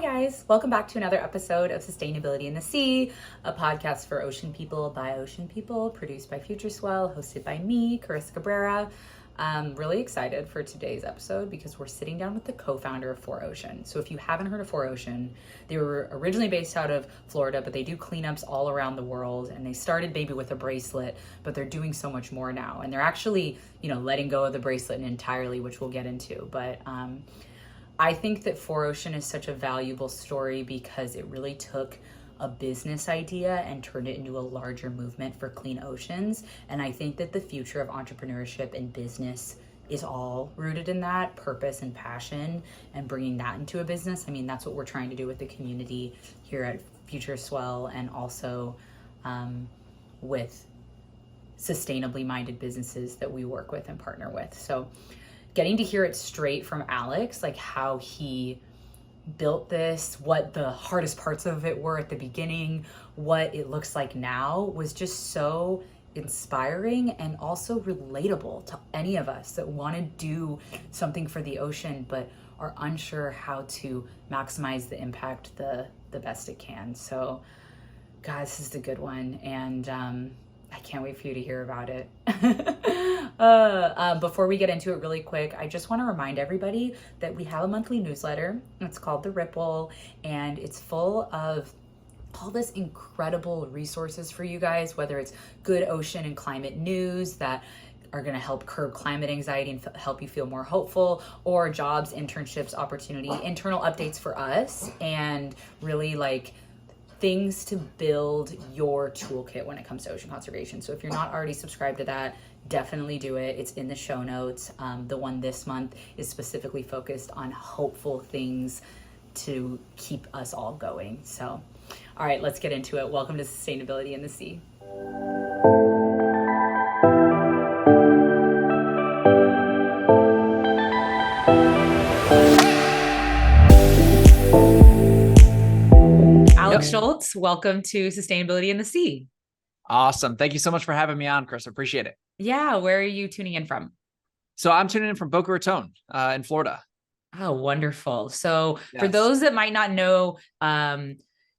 guys, welcome back to another episode of Sustainability in the Sea, a podcast for ocean people by ocean people, produced by FutureSwell, hosted by me, Carissa Cabrera. I'm really excited for today's episode because we're sitting down with the co-founder of 4Ocean. So if you haven't heard of 4Ocean, they were originally based out of Florida, but they do cleanups all around the world. And they started maybe with a bracelet, but they're doing so much more now. And they're actually, letting go of the bracelet entirely, which we'll get into. But I think that 4Ocean is such a valuable story because it really took a business idea and turned it into a larger movement for clean oceans. And I think that the future of entrepreneurship and business is all rooted in that purpose and passion and bringing that into a business. I mean, that's what we're trying to do with the community here at FutureSwell and also with sustainably minded businesses that we work with and partner with. So getting to hear it straight from Alex, like how he built this, what the hardest parts of it were at the beginning, what it looks like now, was just so inspiring and also relatable to any of us that want to do something for the ocean but are unsure how to maximize the impact the best it can. So guys, this is a good one, and I can't wait for you to hear about it. Before we get into it really quick, I just want to remind everybody that we have a monthly newsletter. It's called The Ripple, and it's full of all this incredible resources for you guys, whether it's good ocean and climate news that are going to help curb climate anxiety and help you feel more hopeful, or jobs, internships, opportunity, internal updates for us, and really like things to build your toolkit when it comes to ocean conservation. So if you're not already subscribed to that, definitely do it. It's in the show notes. The one this month is specifically focused on hopeful things to keep us all going. So, all right, let's get into it. Welcome to Sustainability in the Sea. Alex Schulze, welcome to Sustainability in the Sea. Awesome. Thank you so much for having me on, Chris. I appreciate it. Yeah. Where are you tuning in from? So I'm tuning in from Boca Raton in Florida. Oh, wonderful. So for those that might not know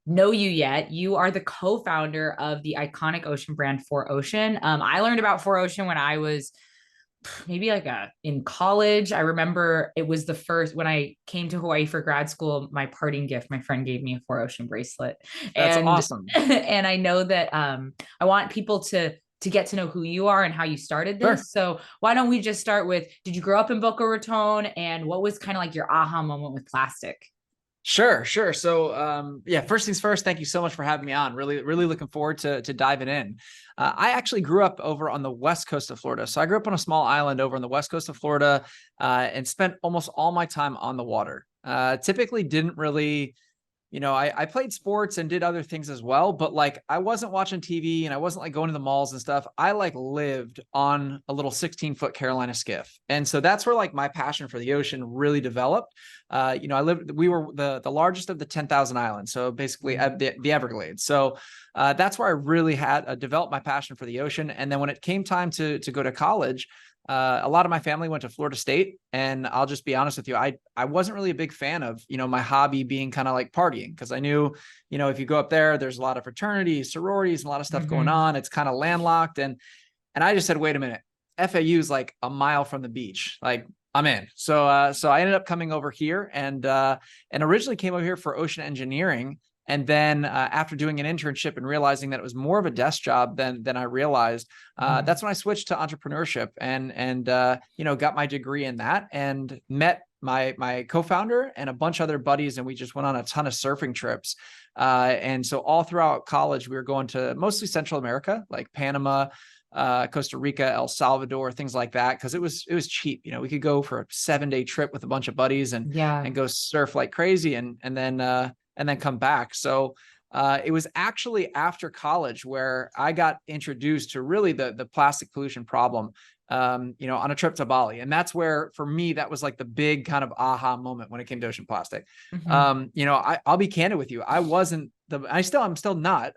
you yet, you are the co-founder of the iconic ocean brand 4Ocean. I learned about 4Ocean when I was maybe in college. I remember it was the first, when I came to Hawaii for grad school, my parting gift, my friend gave me a 4Ocean bracelet. That's awesome. And I know that I want people to get to know who you are and how you started this. Sure. So why don't we just start with, did you grow up in Boca Raton, and what was kind of like your aha moment with plastic? Sure. So, first things first, thank you so much for having me on. Really, really looking forward to diving in. I actually grew up over on the west coast of Florida. So I grew up on a small island over on the west coast of Florida and spent almost all my time on the water. Typically didn't really, I played sports and did other things as well, but like I wasn't watching TV and I wasn't like going to the malls and stuff. I like lived on a little 16-foot Carolina skiff. And so that's where like my passion for the ocean really developed. We were the largest of the 10,000 islands. So basically the Everglades. So that's where I really had developed my passion for the ocean. And then when it came time to go to college, a lot of my family went to Florida State, and I'll just be honest with you, I wasn't really a big fan of, my hobby being kind of like partying, because I knew, if you go up there, there's a lot of fraternities, sororities, and a lot of stuff going on. It's kind of landlocked. And I just said, wait a minute, FAU is like a mile from the beach. Like I'm in. So I ended up coming over here and originally came over here for ocean engineering. And then after doing an internship and realizing that it was more of a desk job than I realized, that's when I switched to entrepreneurship and got my degree in that and met my co-founder and a bunch of other buddies. And we just went on a ton of surfing trips. And so all throughout college, we were going to mostly Central America, like Panama, Costa Rica, El Salvador, things like that. Cause it was cheap. We could go for a 7-day trip with a bunch of buddies and go surf like crazy and then come back. So it was actually after college where I got introduced to really the plastic pollution problem, on a trip to Bali. And that's where, for me, that was like the big kind of aha moment when it came to ocean plastic. I'll be candid with you. I'm still not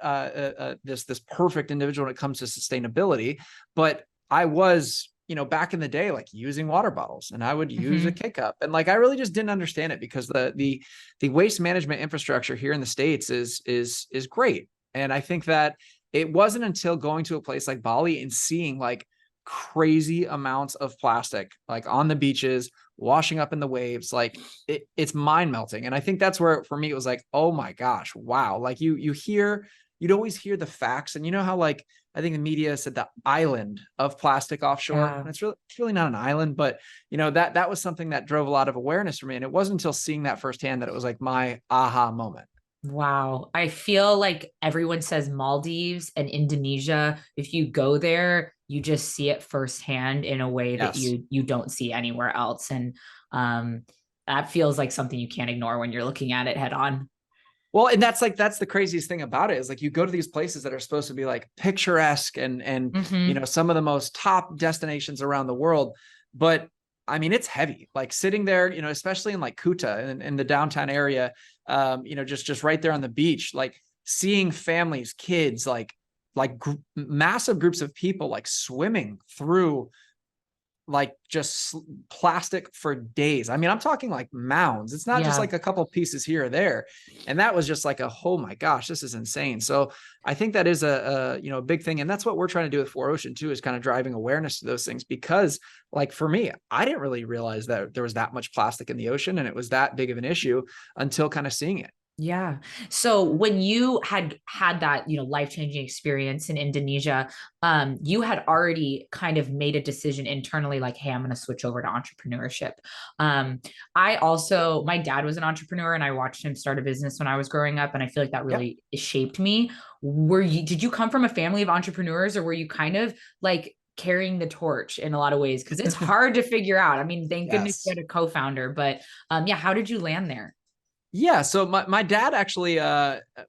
this perfect individual when it comes to sustainability, but I was back in the day, like using water bottles, and I would use a Mhm. K-cup, and like I really just didn't understand it because the waste management infrastructure here in the States is great. And I think that it wasn't until going to a place like Bali and seeing like crazy amounts of plastic like on the beaches, washing up in the waves, like it's mind melting. And I think that's where for me it was like, oh my gosh, wow. Like you'd always hear the facts, and you know how like I think the media said the island of plastic offshore. Yeah. And it's really not an island, but that was something that drove a lot of awareness for me. And it wasn't until seeing that firsthand that it was like my aha moment. Wow. I feel like everyone says Maldives and Indonesia. If you go there, you just see it firsthand in a way that Yes. you don't see anywhere else. And um, that feels like something you can't ignore when you're looking at it head on. Well, and that's the craziest thing about it is like you go to these places that are supposed to be like picturesque and Hmm. some of the most top destinations around the world, but I mean it's heavy. Like sitting there, especially in like Kuta in the downtown area, just right there on the beach, like seeing families, kids, massive groups of people like swimming through like just plastic for days. I mean, I'm talking like mounds. It's not just Yeah. like a couple pieces here or there. And that was just like oh my gosh, this is insane. So I think that is a big thing. And that's what we're trying to do with 4Ocean too, is kind of driving awareness to those things. Because like for me, I didn't really realize that there was that much plastic in the ocean and it was that big of an issue until kind of seeing it. Yeah. So when you had that, life-changing experience in Indonesia, you had already kind of made a decision internally, like, hey, I'm going to switch over to entrepreneurship. Um, my dad was an entrepreneur and I watched him start a business when I was growing up. And I feel like that Yep. really shaped me. Did you come from a family of entrepreneurs or were you kind of like carrying the torch in a lot of ways? Because it's hard to figure out. I mean, thank goodness you Yes. had a co-founder, but yeah, how did you land there? Yeah, so my dad actually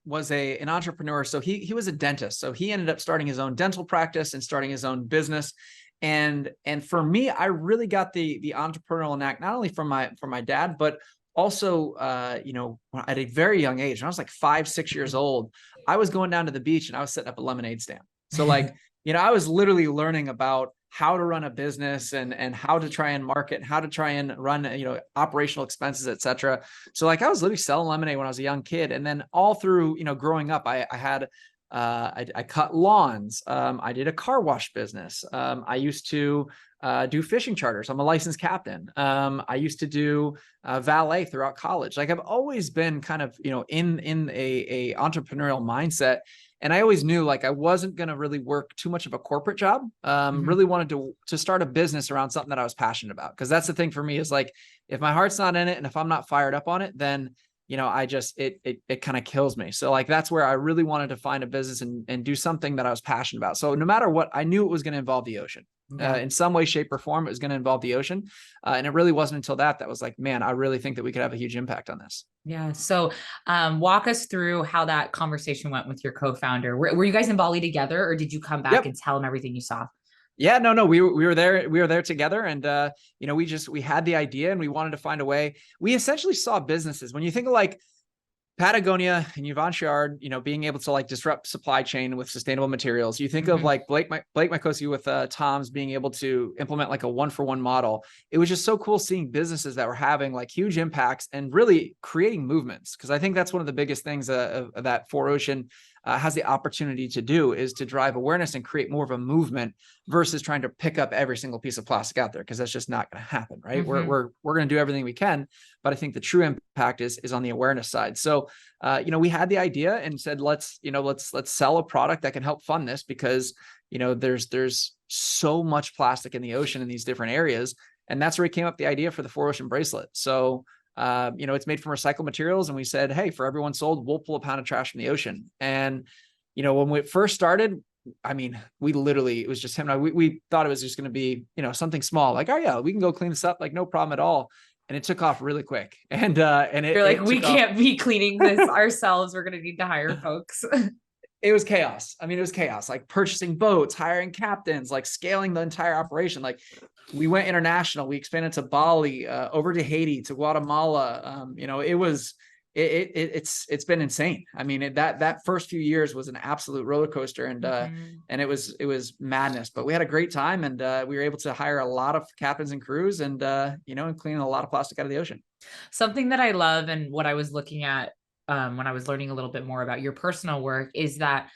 was an entrepreneur. So he was a dentist. So he ended up starting his own dental practice and starting his own business. And for me, I really got the entrepreneurial knack not only from my dad, but also at a very young age. When I was like 5, 6 years old, I was going down to the beach and I was setting up a lemonade stand. So like I was literally learning about how to run a business and how to try and market, how to try and run operational expenses, etc. So like I was literally selling lemonade when I was a young kid. And then all through, growing up, I had, I cut lawns. I did a car wash business. I used to do fishing charters. I'm a licensed captain. I used to do valet throughout college. Like I've always been kind of, in a entrepreneurial mindset. And I always knew like I wasn't going to really work too much of a corporate job. Mhm. Really wanted to start a business around something that I was passionate about. Cause that's the thing for me is like, if my heart's not in it and if I'm not fired up on it, then I just it kind of kills me. So like that's where I really wanted to find a business and do something that I was passionate about. So no matter what, I knew it was going to involve the ocean. Yeah. In some way, shape, or form, it was going to involve the ocean. And it really wasn't until that was like, man, I really think that we could have a huge impact on this. Yeah. So, walk us through how that conversation went with your co-founder. Were you guys in Bali together, or did you come back Yep. and tell him everything you saw? Yeah, no, we were there together. And we had the idea and we wanted to find a way. We essentially saw businesses. When you think of like Patagonia and Yvon Chouinard, being able to like disrupt supply chain with sustainable materials. You think of Mhm. like Blake Mycoskie with Tom's being able to implement like a 1-for-1 model. It was just so cool seeing businesses that were having like huge impacts and really creating movements. Cause I think that's one of the biggest things that 4Ocean has the opportunity to do is to drive awareness and create more of a movement versus trying to pick up every single piece of plastic out there. Cause that's just not going to happen. Right. Mhm. We're going to do everything we can, but I think the true impact is on the awareness side. So, we had the idea and said, let's sell a product that can help fund this because, there's so much plastic in the ocean in these different areas. And that's where we came up with the idea for the 4Ocean bracelet. So, it's made from recycled materials. And we said, hey, for everyone sold, we'll pull a pound of trash from the ocean. And, when we first started, I mean, it was just him and I, we thought it was just going to be, something small, like, oh yeah, we can go clean this up. Like no problem at all. And it took off really quick. And You're like, it we took off. can't be cleaning this ourselves. We're gonna need to hire folks. It was chaos. I mean, it was chaos, like purchasing boats, hiring captains, like scaling the entire operation. Like we went international, we expanded to Bali, over to Haiti, to Guatemala. it's been insane. I mean, that first few years was an absolute roller coaster, and it was madness. But we had a great time, and we were able to hire a lot of captains and crews, and and clean a lot of plastic out of the ocean. Something that I love, and what I was looking at when I was learning a little bit more about your personal work, is that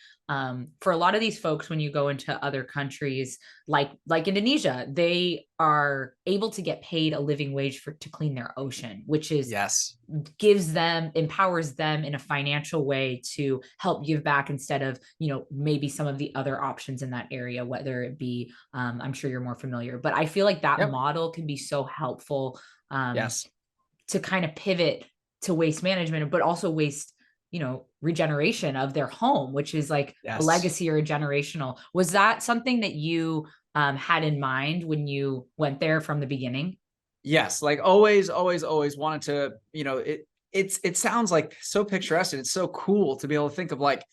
for a lot of these folks, when you go into other countries like Indonesia, they are able to get paid a living wage to clean their ocean, which is Yes, empowers them in a financial way to help give back, instead of maybe some of the other options in that area, whether it be I'm sure you're more familiar, but I feel like that yep, model can be so helpful yes, to kind of pivot to waste management, but also waste, regeneration of their home, which is like a yes. legacy or a generational. Was that something that you had in mind when you went there from the beginning? Yes, like always, always, always wanted to, it sounds like so picturesque, and it's so cool to be able to think of like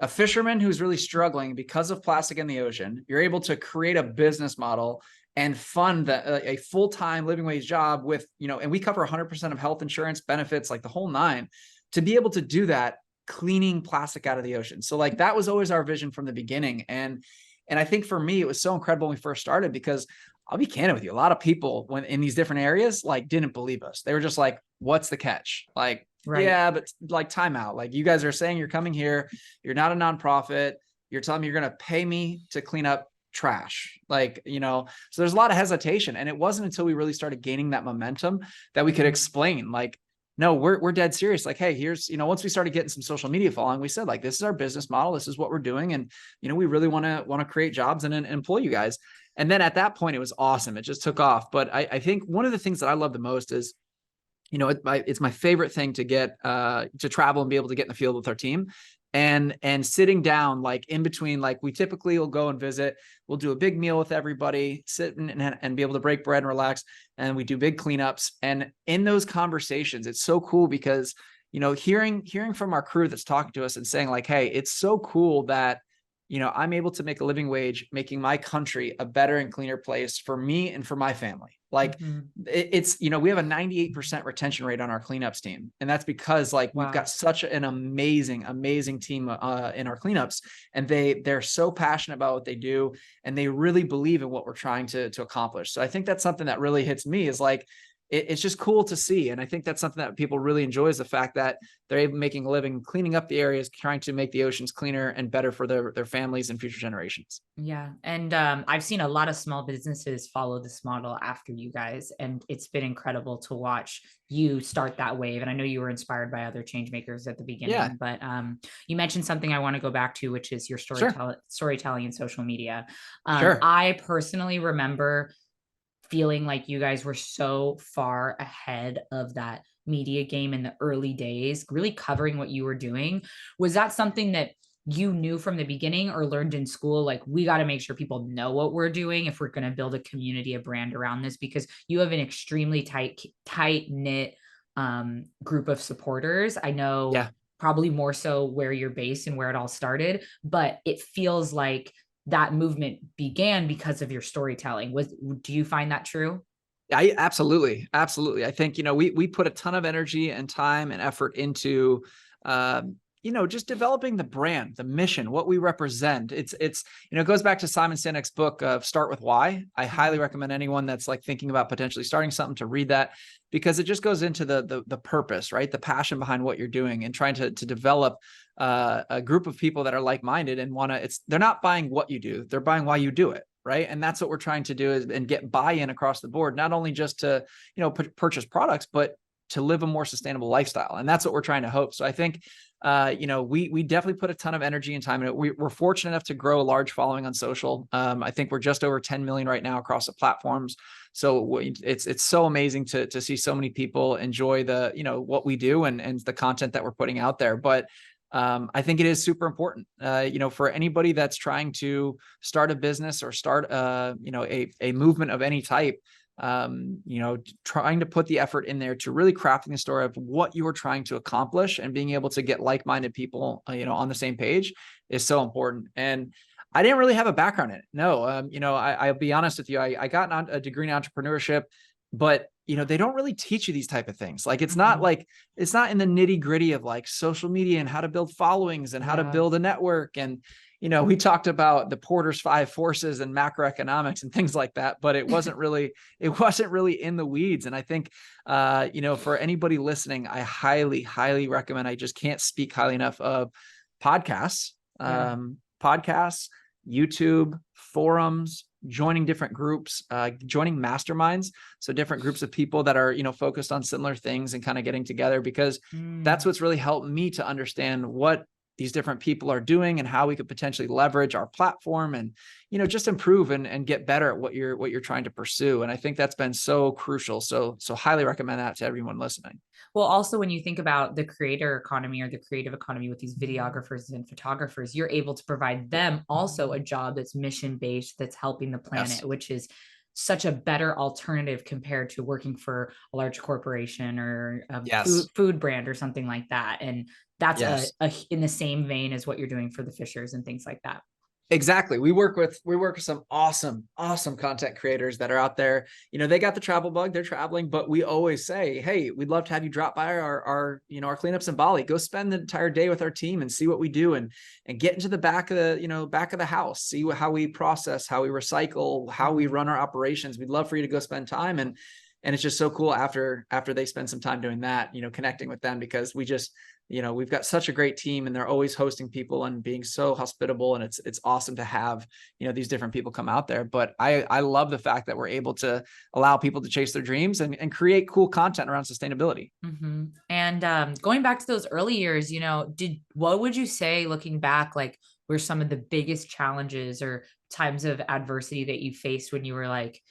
a fisherman who's really struggling because of plastic in the ocean. You're able to create a business model and fund a full-time living wage job with, and we cover 100% of health insurance benefits, like the whole nine, to be able to do that, cleaning plastic out of the ocean. So like that was always our vision from the beginning. And I think for me, it was so incredible when we first started, because I'll be candid with you, a lot of people when in these different areas, like didn't believe us. They were just like, what's the catch? Like, Right. yeah, but like timeout. Like you guys are saying you're coming here, you're not a nonprofit. You're telling me you're going to pay me to clean up trash. Like, so there's a lot of hesitation. And it wasn't until we really started gaining that momentum that we could explain, like, no, we're dead serious. Like, hey, here's, once we started getting some social media following, we said like, this is our business model. This is what we're doing. And, we really want to create jobs and employ you guys. And then at that point, it was awesome. It just took off. But I think one of the things that I love the most is, it's my favorite thing to get to travel and be able to get in the field with our team, and sitting down, like in between, like we typically will go and visit, we'll do a big meal with everybody, sit and be able to break bread and relax. And we do big cleanups. And in those conversations, it's so cool because, hearing from our crew that's talking to us and saying like, hey, it's so cool that, I'm able to make a living wage, making my country a better and cleaner place for me and for my family. Like it's, we have a 98% retention rate on our cleanups team. And that's because like, we've got such an amazing, amazing team in our cleanups, and they're so passionate about what they do. And they really believe in what we're trying to accomplish. So I think that's something that really hits me, is like, it's just cool to see. And I think that's something that people really enjoy, is the fact that they're able making a living, cleaning up the areas, trying to make the oceans cleaner and better for their families and future generations. Yeah. And I've seen a lot of small businesses follow this model after you guys. And it's been incredible to watch you start that wave. And I know you were inspired by other change makers at the beginning, Yeah, but you mentioned something I want to go back to, which is your sure, storytelling and social media. sure. I personally remember feeling like you guys were so far ahead of that media game in the early days, really covering what you were doing. Was that something that you knew from the beginning or learned in school? Like, we got to make sure people know what we're doing if we're going to build a community, a brand around this, because you have an extremely tight knit group of supporters. I know Yeah. probably more so where you're based and where it all started, but it feels like that movement began because of your storytelling. Do you find that true? I absolutely. Absolutely. I think, we put a ton of energy and time and effort into, just developing the brand, the mission, what we represent. It's, it goes back to Simon Sinek's book of Start With Why. I highly recommend anyone that's like thinking about potentially starting something to read that, because it just goes into the purpose, right? The passion behind what you're doing, and trying to develop a group of people that are like-minded and they're not buying what you do, they're buying why you do it. Right. And that's what we're trying to do, and get buy-in across the board, not only just to, purchase products, but to live a more sustainable lifestyle. And that's what we're trying to hope. So I think, we definitely put a ton of energy and time in it. We're fortunate enough to grow a large following on social. I think we're just over 10 million right now across the platforms. So it's so amazing to see so many people enjoy what we do and the content that we're putting out there. But I think it is super important, for anybody that's trying to start a business or start, a movement of any type, trying to put the effort in there to really crafting the story of what you are trying to accomplish, and being able to get like-minded people, on the same page, is so important. And I didn't really have a background in it. No, I'll be honest with you. I got a degree in entrepreneurship, but they don't really teach you these type of things. Like, it's not in the nitty gritty of like social media and how to build followings and how to build a network. And, we talked about the Porter's 5 forces and macroeconomics and things like that, but it wasn't really in the weeds. And I think, for anybody listening, I highly, highly recommend, I just can't speak highly enough of podcasts, YouTube, forums, joining different groups, joining masterminds. So different groups of people that are, focused on similar things and kind of getting together, because that's what's really helped me to understand what these different people are doing and how we could potentially leverage our platform and, just improve and get better at what you're trying to pursue. And I think that's been so crucial. So highly recommend that to everyone listening. Well, also when you think about the creator economy or the creative economy with these videographers and photographers, you're able to provide them also a job that's mission-based, that's helping the planet, which is such a better alternative compared to working for a large corporation or a food brand or something like that. And that's in the same vein as what you're doing for the fishers and things like that. Exactly. We work with some awesome content creators that are out there. They got the travel bug, they're traveling, but we always say, hey, we'd love to have you drop by our cleanups in Bali. Go spend the entire day with our team and see what we do and get into the back of the house, see how we process, how we recycle, how we run our operations. We'd love for you to go spend time. And it's just so cool after they spend some time doing that, connecting with them, because we just, we've got such a great team and they're always hosting people and being so hospitable. And it's awesome to have, these different people come out there. But I love the fact that we're able to allow people to chase their dreams and create cool content around sustainability. And going back to those early years, what would you say, looking back, like, were some of the biggest challenges or times of adversity that you faced when you were like,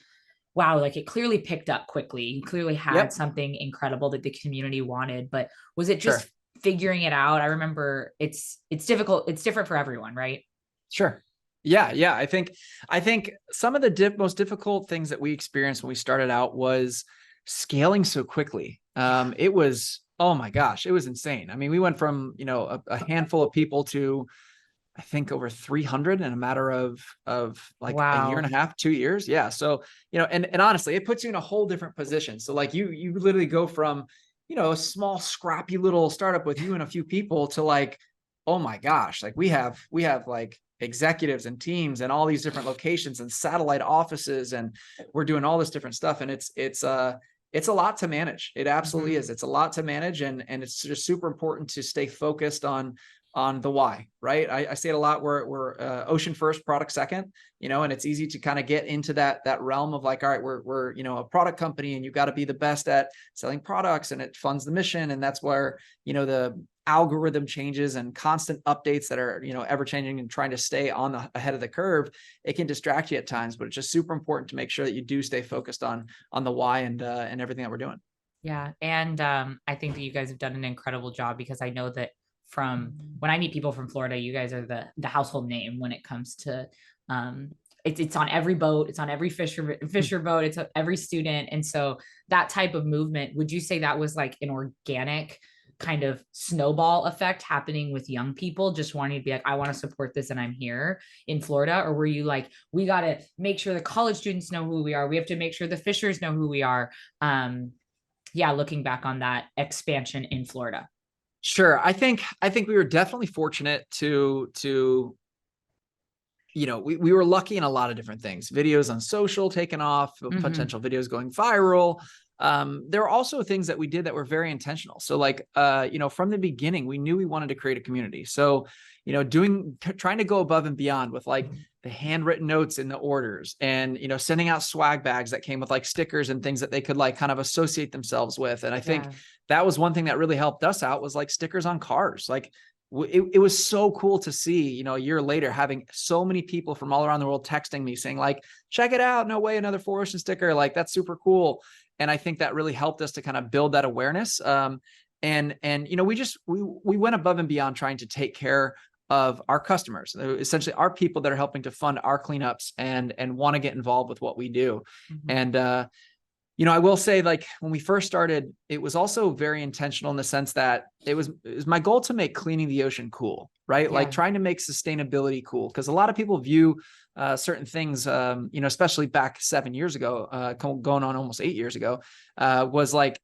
wow, like it clearly picked up quickly. You clearly had something incredible that the community wanted, but was it just figuring it out? I remember it's difficult. It's different for everyone, right? Sure. Yeah. I think some of the most difficult things that we experienced when we started out was scaling so quickly. It was, oh my gosh, it was insane. I mean, we went from, a handful of people to, I think, over 300 in a matter of like a year and a half, 2 years. Yeah. So, and honestly, it puts you in a whole different position. So like you literally go from, a small, scrappy little startup with you and a few people to like, oh my gosh, like we have like executives and teams and all these different locations and satellite offices, and we're doing all this different stuff. And it's a lot to manage. It absolutely is. It's a lot to manage. And it's just super important to stay focused on the why, right? I say it a lot. We're ocean first, product second, and it's easy to kind of get into that realm of like, all right, we're a product company and you've got to be the best at selling products and it funds the mission. And that's where, the algorithm changes and constant updates that are, ever changing and trying to stay ahead of the curve. It can distract you at times, but it's just super important to make sure that you do stay focused on the why and everything that we're doing. Yeah. And I think that you guys have done an incredible job, because I know that from when I meet people from Florida, you guys are the household name when it comes to it's on every boat, it's on every fisher boat, it's every student. And so that type of movement, would you say that was like an organic kind of snowball effect happening with young people just wanting to be like, I want to support this and I'm here in Florida? Or were you like, we got to make sure the college students know who we are, we have to make sure the fishers know who we are? Looking back on that expansion in Florida. Sure. I think we were definitely fortunate to we were lucky in a lot of different things. Videos on social taken off, potential videos going viral. There were also things that we did that were very intentional. So like, from the beginning, we knew we wanted to create a community. So, trying to go above and beyond with like the handwritten notes in the orders and, sending out swag bags that came with like stickers and things that they could like kind of associate themselves with. And I think that was one thing that really helped us out, was like stickers on cars. Like it was so cool to see, a year later, having so many people from all around the world texting me saying like, check it out. No way, another 4Ocean sticker. Like, that's super cool. And I think that really helped us to kind of build that awareness. We went above and beyond trying to take care of our customers, essentially our people that are helping to fund our cleanups and want to get involved with what we do. And, I will say, like, when we first started, it was also very intentional in the sense that it was my goal to make cleaning the ocean cool, right? Like trying to make sustainability cool. Because a lot of people view certain things, especially back 7 years ago, going on almost 8 years ago, was like,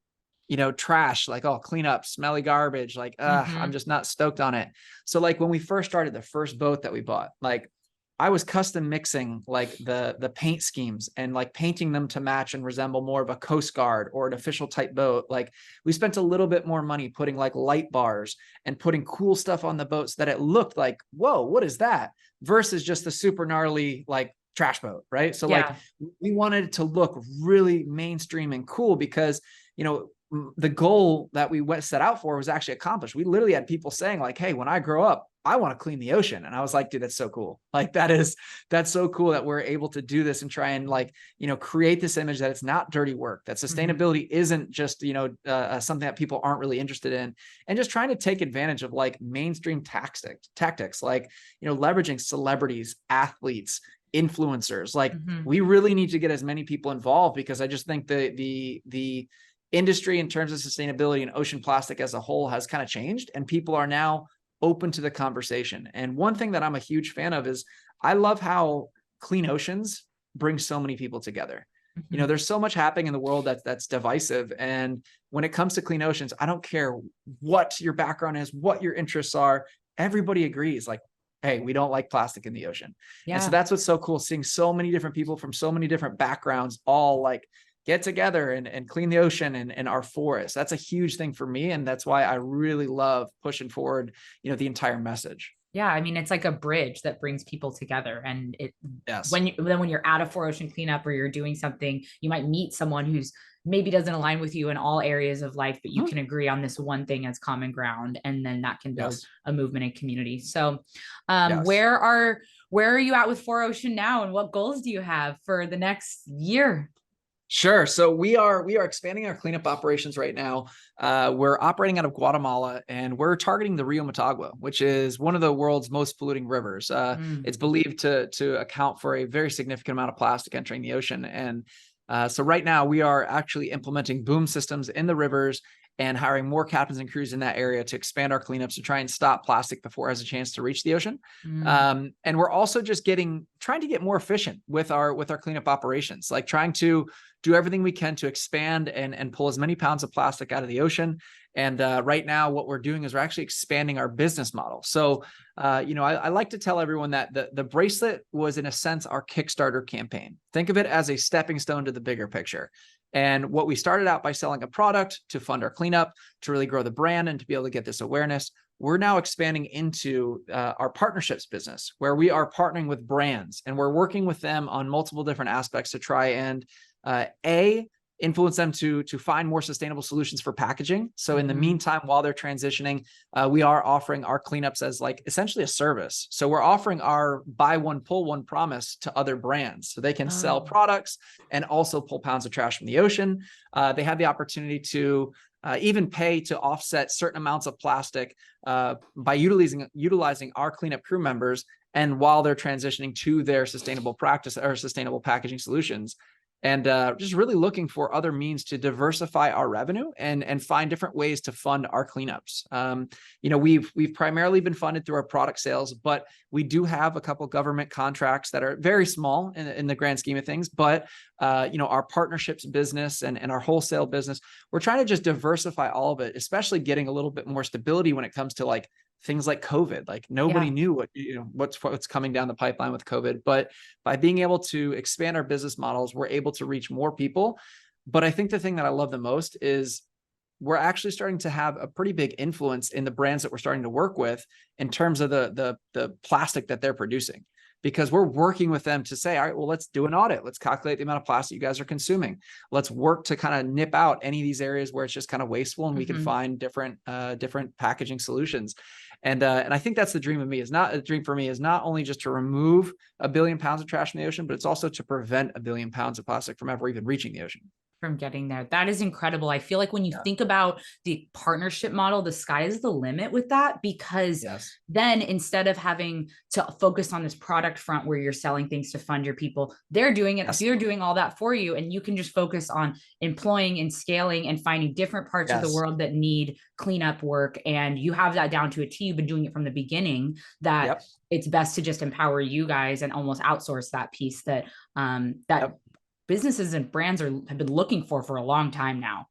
trash, like, oh, clean up, smelly garbage. Like, I'm just not stoked on it. So like when we first started, the first boat that we bought, like, I was custom mixing like the paint schemes and like painting them to match and resemble more of a Coast Guard or an official type boat. Like, we spent a little bit more money putting like light bars and putting cool stuff on the boat so that it looked like, whoa, what is that? Versus just the super gnarly like trash boat, right? So like we wanted it to look really mainstream and cool because, the goal that we set out for was actually accomplished. We literally had people saying like, hey, when I grow up, I want to clean the ocean. And I was like, dude, that's so cool. Like, that's so cool that we're able to do this and try and like, create this image that it's not dirty work, that sustainability isn't just, something that people aren't really interested in, and just trying to take advantage of like mainstream tactics, like, leveraging celebrities, athletes, influencers. Like, we really need to get as many people involved, because I just think the industry in terms of sustainability and ocean plastic as a whole has kind of changed, and people are now open to the conversation. And one thing that I'm a huge fan of is I love how clean oceans bring so many people together. There's so much happening in the world that's divisive. And when it comes to clean oceans, I don't care what your background is, what your interests are, everybody agrees like, hey, we don't like plastic in the ocean. And so that's what's so cool, seeing so many different people from so many different backgrounds all like get together and clean the ocean and our forests. That's a huge thing for me. And that's why I really love pushing forward, the entire message. Yeah. I mean, it's like a bridge that brings people together. And when you're at a 4Ocean cleanup or you're doing something, you might meet someone who's maybe doesn't align with you in all areas of life, but you can agree on this one thing as common ground. And then that can build a movement and community. So where are you at with 4Ocean now? And what goals do you have for the next year? Sure. So we are expanding our cleanup operations right now. We're operating out of Guatemala, and we're targeting the Rio Motagua, which is one of the world's most polluting rivers. It's believed to account for a very significant amount of plastic entering the ocean. And so right now we are actually implementing boom systems in the rivers and hiring more captains and crews in that area to expand our cleanups to try and stop plastic before it has a chance to reach the ocean. And we're also just trying to get more efficient with our cleanup operations, like trying to do everything we can to expand and pull as many pounds of plastic out of the ocean. And right now what we're doing is we're actually expanding our business model. So, I like to tell everyone that the bracelet was, in a sense, our Kickstarter campaign. Think of it as a stepping stone to the bigger picture. And what we started out by selling a product to fund our cleanup, to really grow the brand and to be able to get this awareness, we're now expanding into our partnerships business, where we are partnering with brands and we're working with them on multiple different aspects to try and influence them to find more sustainable solutions for packaging. So in the meantime, while they're transitioning, we are offering our cleanups as like essentially a service. So we're offering our buy one, pull one promise to other brands, so they can sell products and also pull pounds of trash from the ocean. They have the opportunity to even pay to offset certain amounts of plastic by utilizing our cleanup crew members, and while they're transitioning to their sustainable practice or sustainable packaging solutions. And just really looking for other means to diversify our revenue and find different ways to fund our cleanups. We've primarily been funded through our product sales, but we do have a couple government contracts that are very small in the grand scheme of things. But our partnerships business and our wholesale business, we're trying to just diversify all of it, especially getting a little bit more stability when it comes to like things like COVID. Like nobody knew what's coming down the pipeline with COVID, but by being able to expand our business models, we're able to reach more people. But I think the thing that I love the most is we're actually starting to have a pretty big influence in the brands that we're starting to work with in terms of the plastic that they're producing. Because we're working with them to say, all right, well, let's do an audit. Let's calculate the amount of plastic you guys are consuming. Let's work to kind of nip out any of these areas where it's just kind of wasteful, and we can find different packaging solutions. And I think that's the dream of me. Is not a dream for me is not only just to remove 1 billion pounds of trash in the ocean, but it's also to prevent 1 billion pounds of plastic from ever even reaching the ocean. from getting there. That is incredible. I feel like when you Yeah. think about the partnership model, the sky is the limit with that, because Yes. then instead of having to focus on this product front where you're selling things to fund your people, they're doing it. Yes. They're doing all that for you. And you can just focus on employing and scaling and finding different parts of the Yes. world that need cleanup work. And you have that down to a T. You've been doing it from the beginning, that Yep. it's best to just empower you guys and almost outsource that piece that that Yep. businesses and brands have been looking for a long time now.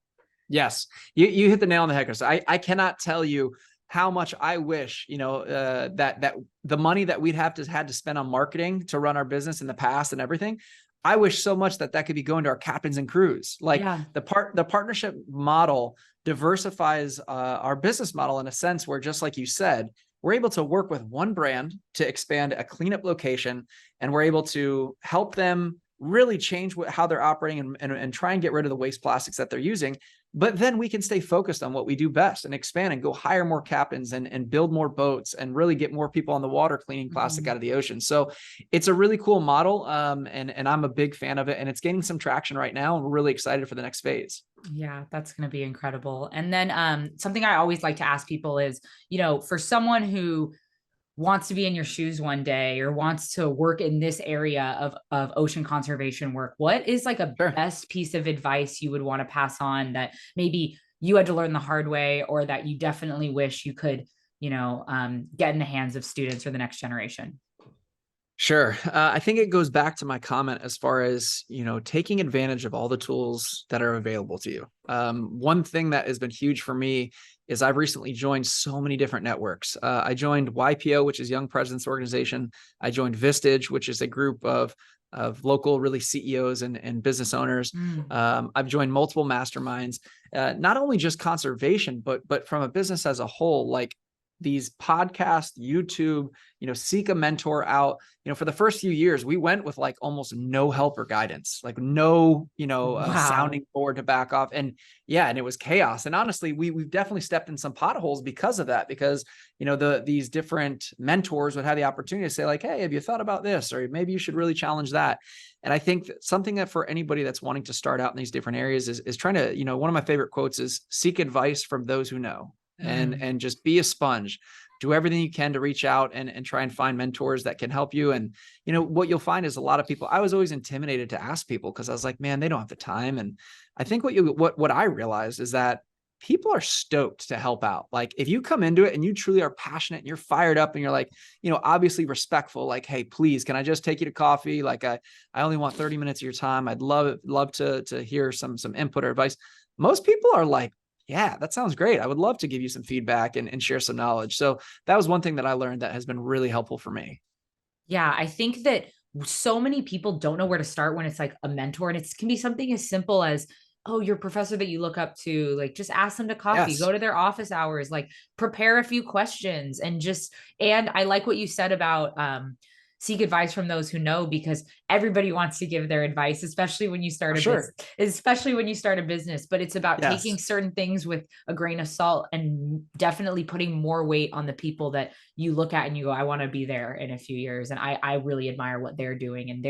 Yes, you hit the nail on the head, Chris. I cannot tell you how much I wish, that the money that we'd had to spend on marketing to run our business in the past and everything. I wish so much that could be going to our captains and crews. Like, Yeah. the partnership model diversifies our business model in a sense where, just like you said, we're able to work with one brand to expand a cleanup location, and we're able to help them really change how they're operating and try and get rid of the waste plastics that they're using. But then we can stay focused on what we do best and expand and go hire more captains and build more boats and really get more people on the water cleaning plastic out of the ocean. So it's a really cool model. And I'm a big fan of it, and it's gaining some traction right now. And we're really excited for the next phase. Yeah, that's going to be incredible. And then something I always like to ask people is, for someone who wants to be in your shoes one day or wants to work in this area of ocean conservation work, what is like a best piece of advice you would want to pass on that maybe you had to learn the hard way, or that you definitely wish you could, get in the hands of students or the next generation? Sure. I think it goes back to my comment as far as, taking advantage of all the tools that are available to you. One thing that has been huge for me is I've recently joined so many different networks. I joined YPO, which is Young Presidents Organization. I joined Vistage, which is a group of local really CEOs and business owners. I've joined multiple masterminds, not only just conservation, but from a business as a whole, like these podcasts, YouTube, seek a mentor out. For the first few years, we went with like almost no help or guidance, like no, sounding board to back off. And it was chaos. And honestly, we've definitely stepped in some potholes because of that, because, these different mentors would have the opportunity to say like, hey, have you thought about this? Or maybe you should really challenge that. And I think something that for anybody that's wanting to start out in these different areas is trying to, one of my favorite quotes is seek advice from those who know. And just be a sponge, do everything you can to reach out and try and find mentors that can help you. And, what you'll find is a lot of people, I was always intimidated to ask people because I was like, man, they don't have the time. And I think what I realized is that people are stoked to help out. Like, if you come into it and you truly are passionate and you're fired up and you're like, obviously respectful, like, hey, please, can I just take you to coffee? Like, I only want 30 minutes of your time. I'd love to hear some input or advice. Most people are like, yeah, that sounds great. I would love to give you some feedback and share some knowledge. So that was one thing that I learned that has been really helpful for me. Yeah, I think that so many people don't know where to start when it's like a mentor, and it can be something as simple as, oh, your professor that you look up to, like, just ask them to coffee, Yes. go to their office hours, like prepare a few questions and I like what you said about seek advice from those who know, because everybody wants to give their advice, especially when you start especially when you start a business. But it's about taking certain things with a grain of salt and definitely putting more weight on the people that you look at and you go, I want to be there in a few years. And I really admire what they're doing. And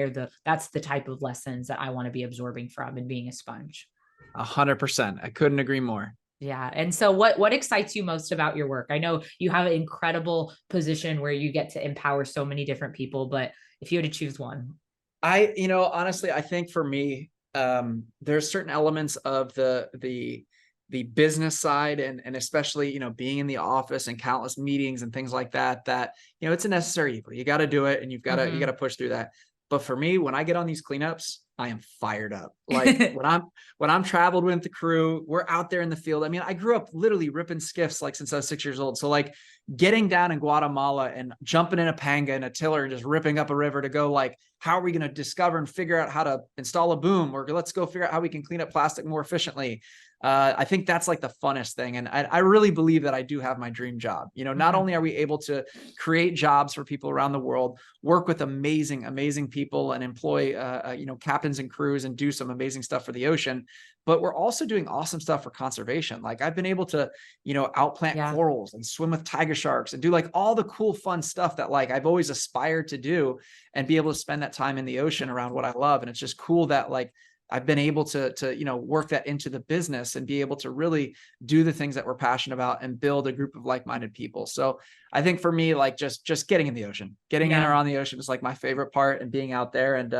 that's the type of lessons that I want to be absorbing from and being a sponge. 100%. I couldn't agree more. Yeah. And so what excites you most about your work? I know you have an incredible position where you get to empower so many different people, but if you had to choose one. Honestly, I think for me, there's certain elements of the business side and especially, being in the office and countless meetings and things like that, it's a necessary evil. You got to do it and you got to push through that. But for me, when I get on these cleanups, I am fired up. Like when I'm traveled with the crew, we're out there in the field. I mean, I grew up literally ripping skiffs like since I was 6 years old. So like getting down in Guatemala and jumping in a panga and a tiller and just ripping up a river to go like, how are we going to discover and figure out how to install a boom, or let's go figure out how we can clean up plastic more efficiently. I think that's like the funnest thing. And I really believe that I do have my dream job. Not only are we able to create jobs for people around the world, work with amazing, amazing people and employ, captains and crews and do some amazing stuff for the ocean, but we're also doing awesome stuff for conservation. Like I've been able to, outplant corals and swim with tiger sharks and do like all the cool, fun stuff that like I've always aspired to do and be able to spend that time in the ocean around what I love. And it's just cool that like, I've been able to, you know, work that into the business and be able to really do the things that we're passionate about and build a group of like-minded people. So I think for me, like just getting in the ocean, getting in or on the ocean is like my favorite part, and being out there and,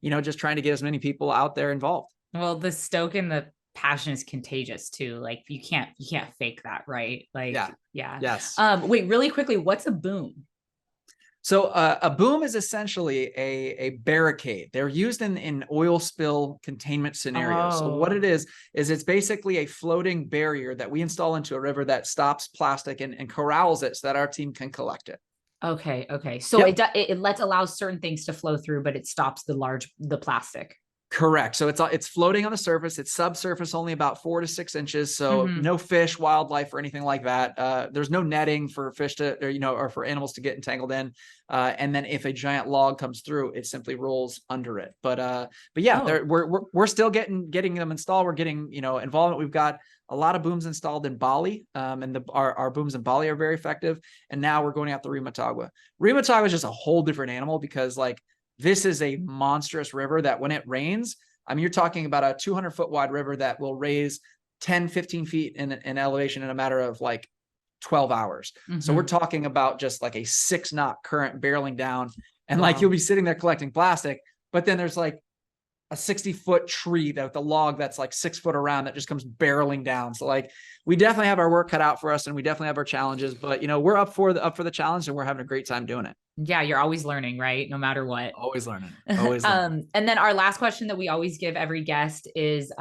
you know, just trying to get as many people out there involved. Well, the stoke and the passion is contagious too. Like you can't fake that, right? Like, yeah. Yes. Wait, really quickly, what's a boom? So a boom is essentially a barricade. They're used in oil spill containment scenarios. So what it is it's basically a floating barrier that we install into a river that stops plastic and corrals it so that our team can collect it. Okay. So it allows certain things to flow through, but it stops the plastic. Correct. So it's floating on the surface. It's subsurface, only about 4 to 6 inches. So no fish, wildlife, or anything like that. There's no netting for fish to, or, you know, or for animals to get entangled in. And then if a giant log comes through, it simply rolls under it. But yeah, we're still getting them installed. We're getting, you know, involvement. We've got a lot of booms installed in Bali, and our booms in Bali are very effective. And now we're going out to Rimatagua. Rimatagua is just a whole different animal, because like, this is a monstrous river that when it rains, I mean, you're talking about a 200-foot wide river that will raise 10, 15 feet in elevation in a matter of like 12 hours. So we're talking about just like a 6-knot current barreling down, and like you'll be sitting there collecting plastic, but then there's like a 60-foot tree that with a log that's like 6 foot around that just comes barreling down. So like, we definitely have our work cut out for us, and we definitely have our challenges, but you know, we're up for the challenge, and we're having a great time doing it. Yeah, you're always learning, right? No matter what. Always learning. Always learning. And then our last question that we always give every guest is,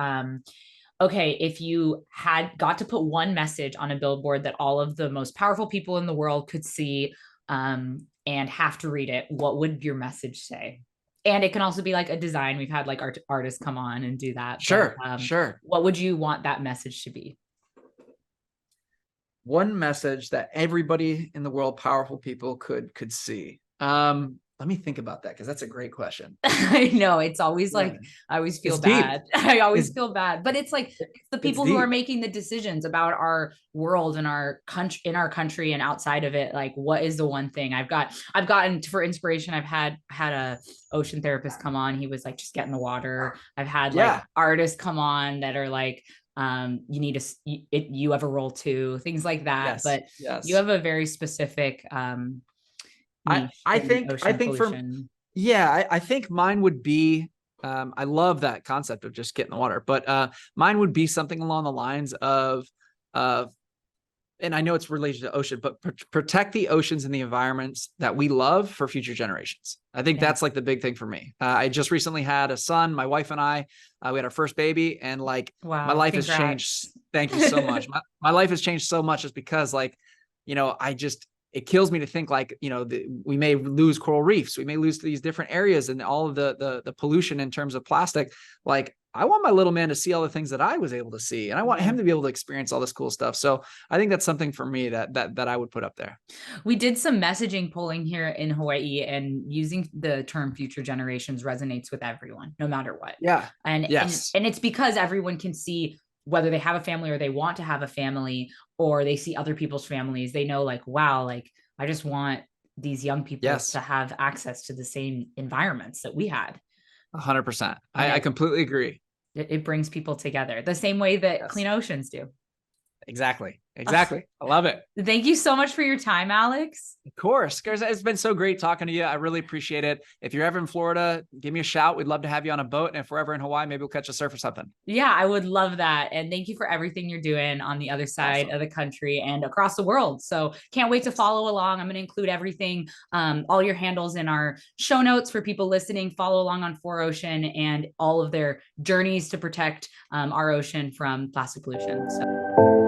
okay, if you had got to put one message on a billboard that all of the most powerful people in the world could see, and have to read it, what would your message say? And it can also be like a design. We've had like artists come on and do that. Sure. But, sure. What would you want that message to be? One message that everybody in the world, powerful people could see. Let me think about that, because that's a great question. I know, it's always like, I always feel bad. I always feel bad, but it's like, it's the people who are making the decisions about our world and our country and outside of it. Like, what is the one thing I've gotten for inspiration? I've had a ocean therapist come on. He was like, just get in the water. I've had like artists come on that are like, you need you have a role too, things like that. But you have a very specific, I think mine would be, I love that concept of just get in the water, but mine would be something along the lines of, and I know it's related to ocean, but protect the oceans and the environments that we love for future generations. I think that's like the big thing for me. I just recently had a son, my wife and I, we had our first baby, and like, my life has changed. Thank you so much. My life has changed so much, just because like, you know, it kills me to think like, you know, we may lose coral reefs, we may lose these different areas, and all of the pollution in terms of plastic. Like, I want my little man to see all the things that I was able to see, and I want him to be able to experience all this cool stuff. So I think that's something for me that I would put up there. We did some messaging polling here in Hawaii, and using the term future generations resonates with everyone, no matter what. Yeah. And it's because everyone can see whether they have a family or they want to have a family, or they see other people's families. They know like, wow, like I just want these young people to have access to the same environments that we had. 100%. I completely agree. It brings people together the same way that clean oceans do. Exactly. I love it. Thank you so much for your time, Alex. Of course. It's been so great talking to you. I really appreciate it. If you're ever in Florida, give me a shout. We'd love to have you on a boat. And if we're ever in Hawaii, maybe we'll catch a surf or something. Yeah, I would love that. And thank you for everything you're doing on the other side of the country and across the world. So can't wait to follow along. I'm going to include everything, all your handles in our show notes for people listening. Follow along on 4Ocean and all of their journeys to protect our ocean from plastic pollution. So.